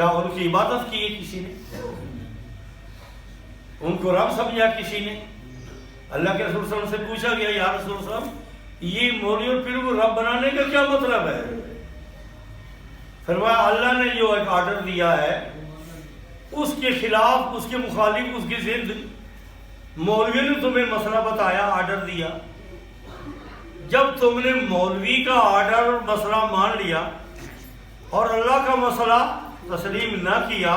کیا ان کی عبادت کی ہے کسی نے؟ ان کو رب سمجھا کسی نے؟ اللہ کے رسول صلی اللہ علیہ وسلم سے پوچھا گیا یا رسول اللہ صلی اللہ علیہ وسلم یہ مولوی اور پیر کو رب بنانے کا کیا مطلب ہے؟ فرمایا اللہ نے جو ایک آرڈر دیا ہے اس کے خلاف، اس کے مخالف، اس کی ضد مولوی نے تمہیں مسئلہ بتایا، آرڈر دیا، جب تم نے مولوی کا آرڈر اور مسئلہ مان لیا اور اللہ کا مسئلہ تسلیم نہ کیا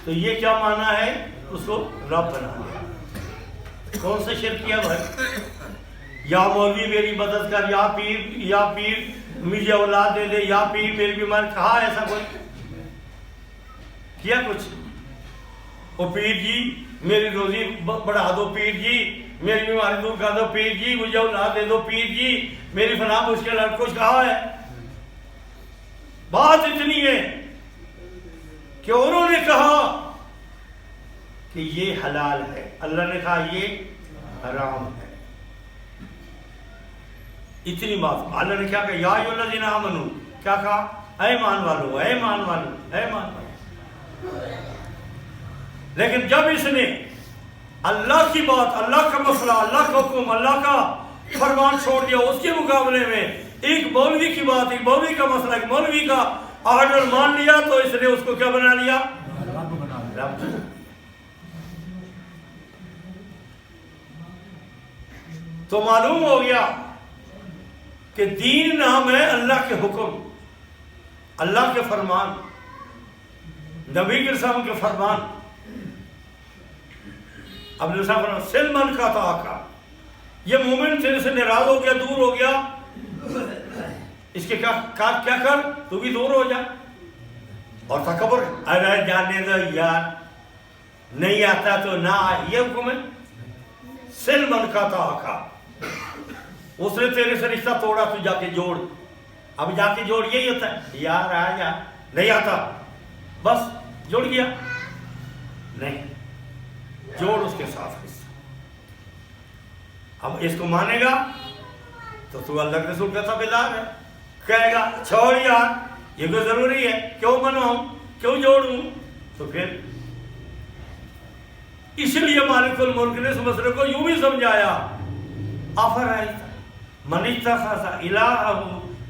تو یہ کیا مانا ہے؟ اس کو رب بنا لیا۔ کون سے شرک کیا بھائی؟ یا مولوی میری مدد کر، یا پیر مجھے اولاد دے دے، یا پیر میری بیمار، کہا ایسا کوئی؟ کیا کچھ؟ وہ پیر جی میری روزی بڑھا دو، پیر جی میری بیماری دور کر دو، پیر جی مجھے اولاد دے دو، پیر جی میری فلاں مشکل ہے، کچھ کہا ہے؟ بات اتنی ہے کہ انہوں نے کہا کہ یہ حلال ہے، اللہ نے کہا یہ حرام ہے۔ اتنی بات اللہ نے کیا کہا؟ یا ایھا الذین آمنوا، کیا کہا؟ اے ایمان والو، اے ایمان والو، اے ایمان والو۔ لیکن جب اس نے اللہ کی بات، اللہ کا مسئلہ، اللہ کا حکم، اللہ کا فرمان چھوڑ دیا، اس کے مقابلے میں ایک مولوی کی بات، ایک مولوی کا مسئلہ، ایک مولوی کا آرڈر مان لیا تو اس نے اس کو کیا بنا لیا؟ رب۔ تو معلوم ہو گیا کہ دین نام ہے اللہ کے حکم، اللہ کے فرمان، نبی کے رسول کے فرمان۔ اب نبی صاحب فرمان سلمان کا تاکا، یہ مومن تیرے سے ناراض ہو گیا، دور ہو گیا، اس کے کیا کر، تو بھی دور ہو جا۔ اور تکبر، ارے جانے دو یار، نہیں آتا تو نہ آئے، یہ حکم ہے۔ سلمان کا تاکا، اس نے تیرے سے رشتہ توڑا تو جا کے جوڑ، اب جا کے جوڑ، یہی ہوتا ہے، یار آ جا، نہیں آتا بس جوڑ گیا، نہیں، جوڑ اس کے ساتھ رشتہ۔ اب اس کو مانے گا تو اللہ کے رسول کا تابعدار ہے، کہے گا چھوڑ یار یہ کوئی ضروری ہے، کیوں منواؤں، کیوں جوڑوں؟ تو پھر اس لیے مالک الملک نے اس مسئلے کو یوں بھی سمجھایا، افرأیت من اتخذ الہہ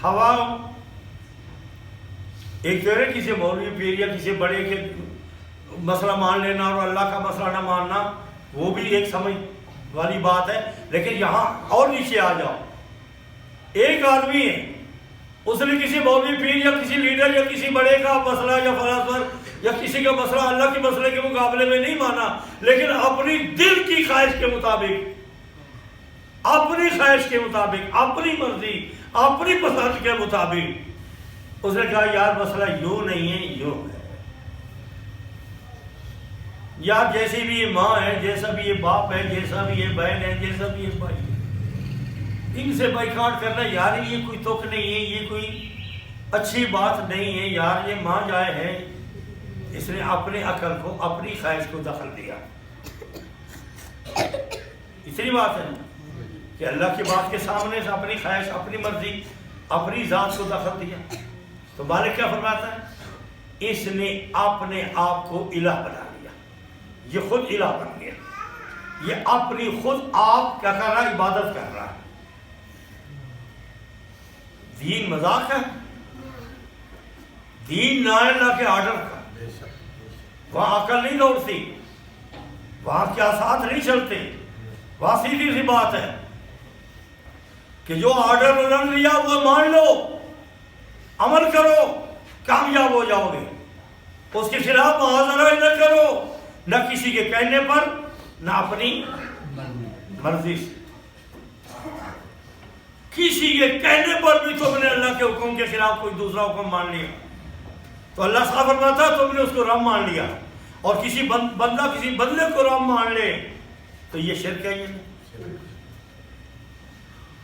ہواہ، ایک تو ہے کسی مولوی پیر یا کسی بڑے کے مسئلہ مان لینا اور اللہ کا مسئلہ نہ ماننا، وہ بھی ایک سمجھ والی بات ہے، لیکن یہاں اور نیچے آ جاؤ، ایک آدمی ہے، اس نے کسی مولوی پیر یا کسی لیڈر یا کسی بڑے کا مسئلہ یا فلاسفر یا کسی کا مسئلہ اللہ کے مسئلے کے مقابلے میں نہیں مانا، لیکن اپنی دل کی خواہش کے مطابق، اپنی خواہش کے مطابق، اپنی مرضی، اپنی پسند کے مطابق اس نے کہا یار مسئلہ یوں نہیں ہے، یوں ہے، یا جیسی بھی یہ ماں ہے، جیسا بھی یہ باپ ہے، جیسا بھی یہ بہن ہے، جیسا بھی یہ بھائی ہے، ان سے بائیکاٹ کرنا یار یہ کوئی تک نہیں ہے، یہ کوئی اچھی بات نہیں ہے یار، یہ ماں جائے ہے۔ اس نے اپنے عقل کو، اپنی خواہش کو دخل دیا۔ اتنی بات ہے کہ اللہ کی بات کے سامنے سے اپنی خواہش، اپنی مرضی، اپنی ذات کو دخل دیا۔ تو مالک کیا فرماتا ہے؟ اس نے اپنے آپ کو الہ بنا لیا، یہ خود الہ بن گیا، یہ اپنی خود آپ کیا کر رہا ہے؟ عبادت کر رہا ہے۔ دین مذاق ہے؟ دین نہ اللہ کے آرڈر کا، وہاں عقل نہیں دوڑتی، وہاں کیا ساتھ نہیں چلتے، وہاں سیدھی سی بات ہے کہ جو آرڈر انہوں نے لیا وہ مان لو، عمل کرو، کامیاب ہو جاؤ گے، اس کے خلاف معاذرہ نہ کرو، نہ کسی کے کہنے پر، نہ اپنی مرضی سے، کسی کے کہنے پر بھی تم نے اللہ کے حکم کے خلاف کوئی دوسرا حکم مان لیا تو اللہ صاحب فرماتا ہے تم نے اس کو رب مان لیا، اور کسی بندہ کسی بدلے کو رب مان لے تو یہ شرک ہے۔ یہ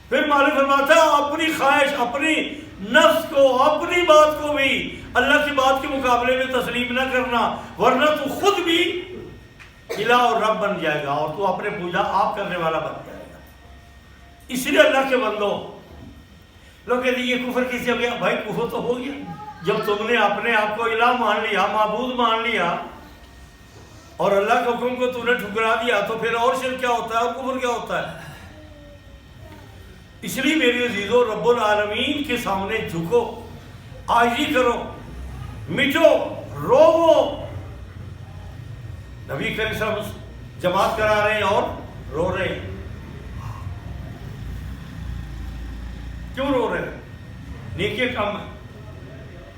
پھر مالک فرماتا ہے اپنی خواہش، اپنی نفس کو، اپنی بات کو بھی اللہ کی بات کے مقابلے میں تسلیم نہ کرنا، ورنہ تو خود بھی الہ اور رب بن جائے گا اور تو اپنے پوجا آپ کرنے والا بن جائے گا۔ اس لیے اللہ کے بندوں لوگ کہتے ہیں یہ کفر کیسے ہو گیا؟ بھائی کفر تو ہو گیا، جب تم نے اپنے آپ کو الہ مان لیا، معبود مان لیا، اور اللہ کے حکم کو تم نے ٹھکرا دیا، تو پھر اور شرک کیا ہوتا ہے اور کفر کیا ہوتا ہے؟ اس لیے میری عزیزو، رب العالمین کے سامنے جھکو، عاجزی کرو، مٹو، رو۔ نبی کریم صلی اللہ علیہ وسلم جماعت کرا رہے ہیں اور رو رہے ہیں۔ کیوں رو رہے ہیں؟ نیکی کم ہے،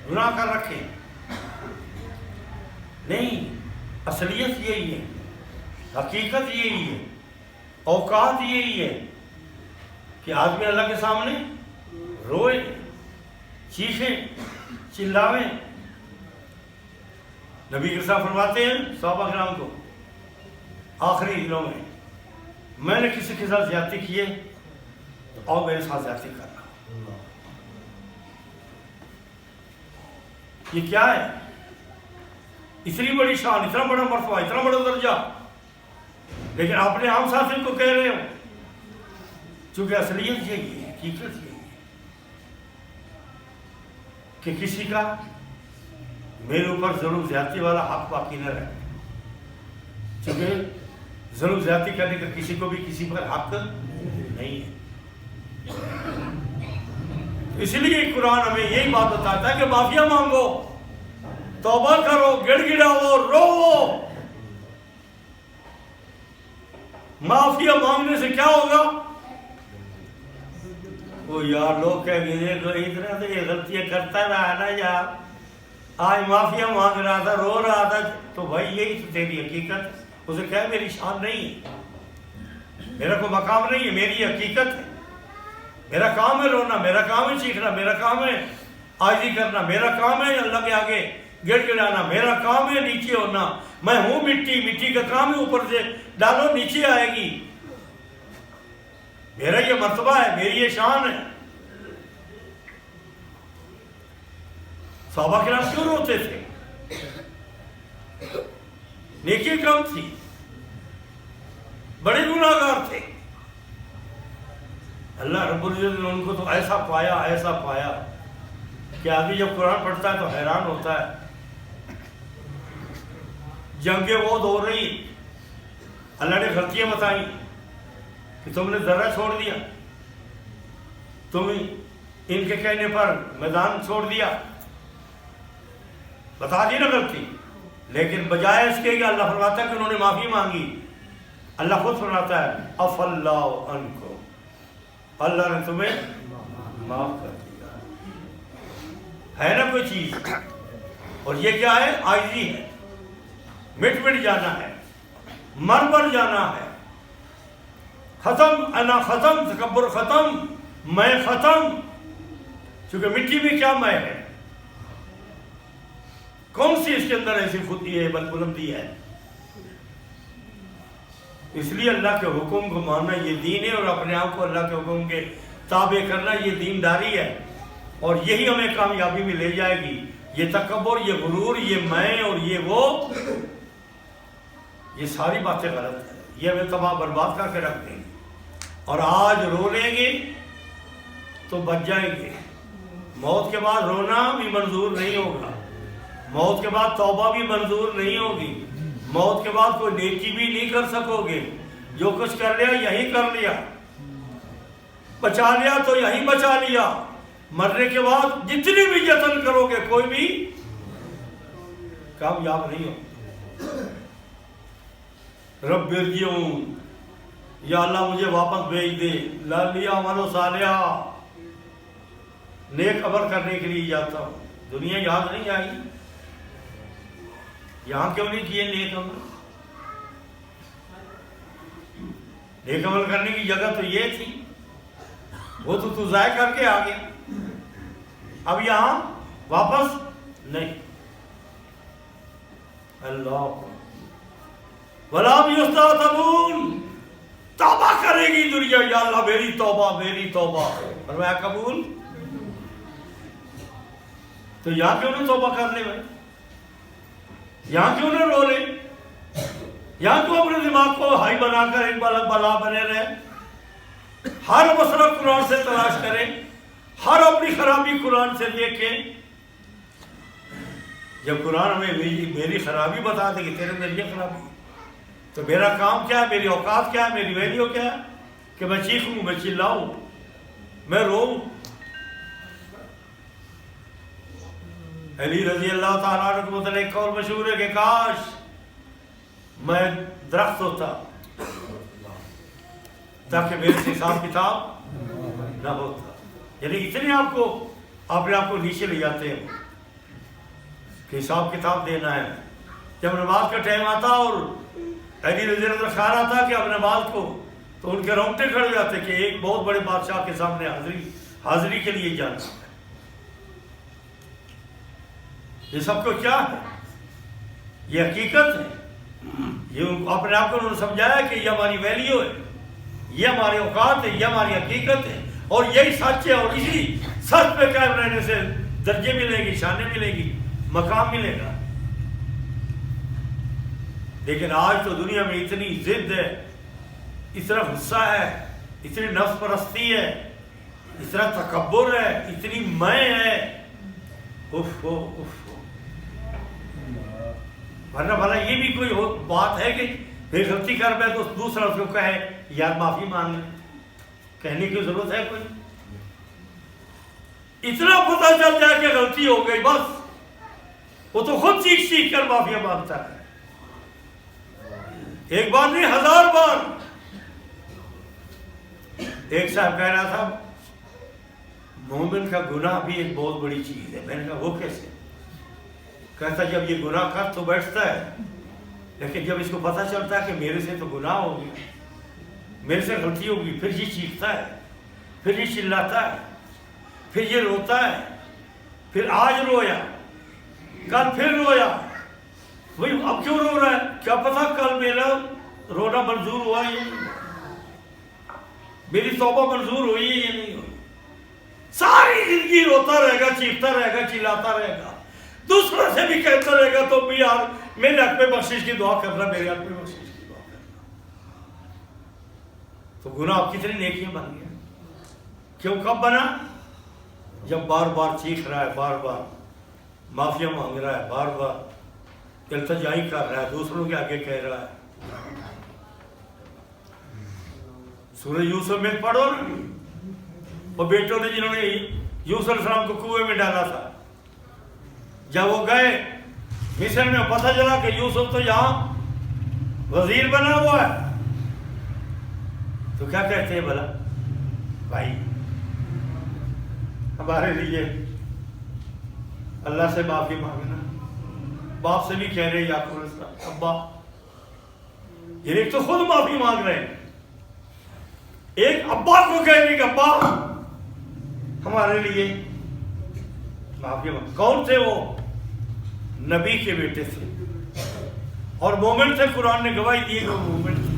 گناہ کر رکھے نہیں، اصلیت یہی ہے، حقیقت یہی ہے، اوقات یہی ہے کہ آدمی اللہ کے سامنے روئے، چیخیں، چلاویں۔ نبی کے ساتھ فرماتے ہیں صحابہ کرام کو آخری دنوں میں نے کسی کے ساتھ زیادتی کی ہے تو اور میرے ساتھ زیادتی کرنا۔ یہ کیا ہے؟ اتنی بڑی شان، اتنا بڑا مرتبہ، اتنا بڑا درجہ، لیکن اپنے عام ساتھی کو کہہ رہے ہو، چونکہ اصلیت یہی ہے، حقیقت یہی ہے کہ کسی کا میرے اوپر ظلم زیادتی والا حق باقی نہ رہے، چونکہ ظلم زیادتی کرنے کا کسی کو بھی کسی پر حق نہیں ہے۔ اس لیے قرآن ہمیں یہی بات بتاتا ہے کہ معافیا مانگو، توبہ کرو، گڑ گڑاؤ، رو۔ معافیا مانگنے سے کیا ہوگا؟ وہ یار لوگ کہیں گے اتنا تو یہ غلطیاں کرتا رہا نا یار، آج معافیا مانگ رہا تھا، رو رہا تھا، تو بھائی یہی تو تیری حقیقت۔ اسے کہہ میری شان نہیں ہے، میرا کوئی مقام نہیں ہے، میری حقیقت ہے، میرا کام ہے رونا، میرا کام ہے چیخنا، میرا کام ہے عاجزی کرنا، میرا کام ہے اللہ کے آگے گڑ گڑانا، میرا کام ہے نیچے ہونا۔ میں ہوں مٹی، مٹی کا کام ہے اوپر سے ڈالو نیچے آئے گی۔ میرا یہ مرتبہ ہے، میری یہ شان ہے۔ صحابہ کرام کیوں روتے تھے؟ نیکی کم تھی، بڑے گناہگار تھے۔ اللہ رب العزت نے ان کو تو ایسا پایا کہ آدمی جب قرآن پڑھتا ہے تو حیران ہوتا ہے۔ جنگیں بہت ہو رہی، اللہ نے غلطیاں بتائیں کہ تم نے ذرہ چھوڑ دیا، تم ان کے کہنے پر میدان چھوڑ دیا، بتا دی نا غلطی، لیکن بجائے اس کے کہ اللہ فرماتا ہے کہ انہوں نے معافی مانگی، اللہ خود فرماتا ہے عفا اللہ عنکم، اللہ نے تمہیں معاف کر دیا۔ ہے نا کوئی چیز؟ اور یہ کیا ہے؟ عاجزی ہے، مٹ جانا ہے، مر جانا ہے۔ ختم، انا ختم، تکبر ختم، میں ختم، چونکہ مٹی میں کیا میں ہے؟ کون سی اس کے اندر ایسی خودی ہے، بلندی ہے؟ اس لیے اللہ کے حکم کو ماننا یہ دین ہے، اور اپنے آپ کو اللہ کے حکم کے تابع کرنا یہ دینداری ہے، اور یہی ہمیں کامیابی میں لے جائے گی۔ یہ تکبر، یہ غرور، یہ میں اور یہ وہ، یہ ساری باتیں غلط ہیں، یہ ہمیں تباہ برباد کر کے رکھ دیں گے۔ اور آج رو لیں گے تو بچ جائیں گے، موت کے بعد رونا بھی منظور نہیں ہوگا، موت کے بعد توبہ بھی منظور نہیں ہوگی، موت کے بعد کوئی نیکی بھی نہیں کر سکو گے۔ جو کچھ کر لیا یہی کر لیا، بچا لیا تو یہی بچا لیا، مرنے کے بعد جتنی بھی یتن کرو گے کوئی بھی کامیاب نہیں ہو۔ رب ارجعون، یا اللہ مجھے واپس بھیج دے، لعلی اعمل صالحا، نیک عمل کرنے کے لیے جاتا ہوں۔ دنیا یاد نہیں آئی؟ یہاں کیوں نہیں کیے نیک عمل؟ نیک عمل کرنے کی جگہ تو یہ تھی، وہ تو ضائع کر کے آ گیا، اب یہاں واپس نہیں۔ اللہ وَلَا يُسْتَعْتَبُونَ، توبہ کرے گی دنیا، یا اللہ میری توبہ، میری توبہ، فرمایا قبول۔ تو یہاں کیوں نہ توبہ کر لے بھائی؟ یہاں کیوں نہ رو لے؟ یہاں کیوں اپنے دماغ کو ہائی بنا کر ایک بلا بنے رہے؟ ہر مسئلہ قرآن سے تلاش کریں، ہر اپنی خرابی قرآن سے دیکھیں، جب قرآن ہمیں میری خرابی بتا دے کہ تیرے اندر یہ خرابی ہے، تو میرا کام کیا ہے، میری اوقات کیا ہے، میری ویلیو کیا ہے کہ میں چیخوں، میں چلاؤں، میں روؤں۔ علی رضی اللہ تعالیٰ عنہ کو متعلق ایک قول مشہور ہے کہ کاش میں درخت ہوتا تاکہ میرے سے حساب کتاب نہ ہوتا۔ یعنی اتنے آپ کو اپنے آپ کو نیچے لے جاتے ہیں کہ حساب کتاب دینا ہے۔ جب نماز کا ٹائم آتا اور علی رضی اللہ عنہ خیال آتا کہ اب نماز کو، تو ان کے رونگٹے کھڑ جاتے کہ ایک بہت بڑے بادشاہ کے سامنے حاضری کے لیے جانا۔ یہ سب کو کیا ہے؟ یہ حقیقت ہے، یہ اپنے آپ کو انہوں نے سمجھایا کہ یہ ہماری ویلیو ہے، یہ ہمارے اوقات ہے، یہ ہماری حقیقت ہے، اور یہی سچ ہے، اور اسی سچ پہ قائم رہنے سے درجے ملے گی، شانیں ملے گی، مقام ملے گا۔ لیکن آج تو دنیا میں اتنی ضد ہے، اتنا غصہ ہے، اتنی نفس پرستی ہے، اتنا تکبر ہے، اتنی میں ہے، اف اف۔ ورنہ بھلا یہ بھی کوئی بات ہے کہ پھر غلطی کر پائے تو دوسرا اس کو کہے یار معافی مانگ لیں، کہنے کی ضرورت ہے کوئی؟ اتنا پتہ چل جائے کہ غلطی ہو گئی بس وہ تو خود چیخ چیخ کر معافیا مانگتا ہے، ایک بار نہیں 1000 بار۔ ایک صاحب کہہ رہا تھا مومن کا گناہ بھی ایک بہت بڑی چیز ہے۔ میں نے کہا وہ کیسے؟ کہتا جب یہ گناہ کر تو بیٹھتا ہے، لیکن جب اس کو پتہ چلتا ہے کہ میرے سے تو گناہ ہو گیا، میرے سے غلطی ہوگی، پھر یہ چیختا ہے، پھر یہ چلاتا ہے، پھر یہ روتا ہے، پھر آج رویا، کل پھر رویا، وہی اب کیوں رو رہا ہے؟ کیا پتہ کل میرا رونا منظور ہوا یا نہیں، میری توبہ منظور ہوئی ہے یا نہیں ہوئی۔ ساری زندگی روتا رہے گا، چیختا رہے گا، چلاتا رہے گا، دوسروں سے بھی کہتا رہے گا تو بھی یار میرے حق میں بخشش کی دعا کرنا، میرے حق میں بخشش کی دعا کرنا۔ تو گناہ آپ کتنی نیکیاں بن گئے؟ کیوں کب بنا؟ جب بار بار چیخ رہا ہے، بار بار معافیا مانگ رہا ہے، بار بار التجائی کر رہا ہے، دوسروں کے آگے کہہ رہا ہے۔ سورہ یوسف میں پڑھو نا، وہ بیٹوں نے جنہوں نے یوسف علیہ السلام کو کنویں میں ڈالا تھا، جب وہ گئے مصر میں، پتہ چلا کہ یوسف تو یہاں وزیر بنا ہوا ہے، تو کیا کہتے ہیں بھلا؟ بھائی ہمارے لیے اللہ سے معافی مانگنا۔ باپ سے بھی کہہ رہے یعقوب علیہ السلام، ابا، یہ ایک تو خود معافی مانگ رہے ہیں، ایک ابا کو کہہ رہے کہ ابا ہمارے لیے معافی مانگ۔ کون تھے وہ؟ نبی کے بیٹے تھے اور مومن تھے، قرآن نے گواہی دی کہ وہ مومن تھے۔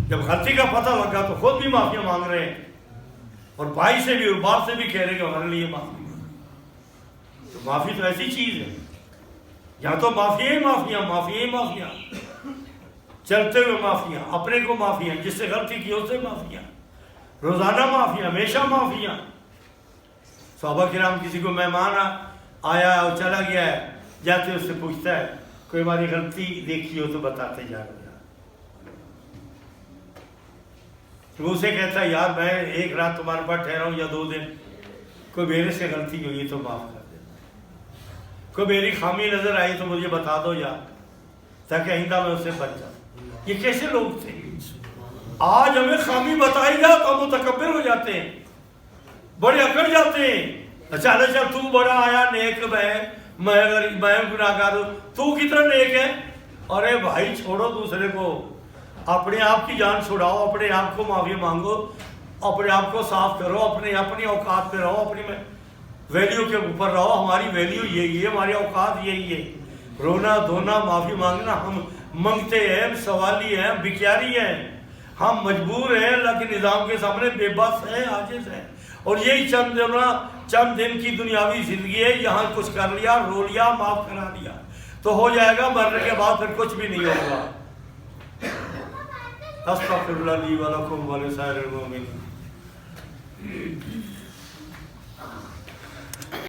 جب غلطی کا پتہ لگا تو خود بھی معافیاں مانگ رہے ہیں، اور بھائی سے بھی اور باپ سے بھی کہہ رہے کہ ہمارے لیے معافی مانگ۔ تو معافی تو ایسی چیز ہے، یا تو معافیاں معافیاں، چلتے ہوئے معافیاں، اپنے کو معافیاں، جس سے غلطی کی اس سے معافیاں، روزانہ معافیاں، ہمیشہ معافیاں۔ صحابہ کرام کسی کو مہمان آیا اور چلا گیا ہے، جاتے اس سے پوچھتا ہے کوئی ہماری غلطی دیکھی ہو تو بتاتے جا رہا، وہ اسے کہتا ہے یار میں ایک رات تمہارے پاس ٹھہرا ہوں یا 2 دن، کوئی میرے سے غلطی ہوئی تو معاف کر دینا، کوئی میری خامی نظر آئی تو مجھے بتا دو یار، تاکہ آئندہ میں اسے بچ جاؤں۔ یہ کیسے لوگ تھے؟ آج ہمیں خامی بتائی جا تو ہم متکبر ہو جاتے ہیں، بڑے اکڑ جاتے ہیں۔ اچھا تو بڑا آیا نیک، میں گناہگار ہوں، تو کتنا نیک ہے؟ ارے بھائی چھوڑو دوسرے کو، اپنے آپ کی جان چھڑاؤ، اپنے آپ کو معافی مانگو، اپنے آپ کو صاف کرو، اپنی اوقات پہ رہو، اپنی ویلیو کے اوپر رہو۔ ہماری ویلیو یہی ہے، ہماری اوقات یہی ہے۔ رونا دھونا، معافی مانگنا، ہم منگتے ہیں، سوالی ہیں، بکیاری ہیں، ہم مجبور ہیں، اللہ کے نظام کے سامنے بے بس ہیں، عاجز ہیں، اور یہی چند دن کی دنیاوی زندگی ہے، یہاں کچھ کر لیا، رو لیا، معاف کرا دیا تو ہو جائے گا، مرنے کے بعد پھر کچھ بھی نہیں ہوگا۔ استغفر اللہ لی ولکم ولسائر المؤمنین۔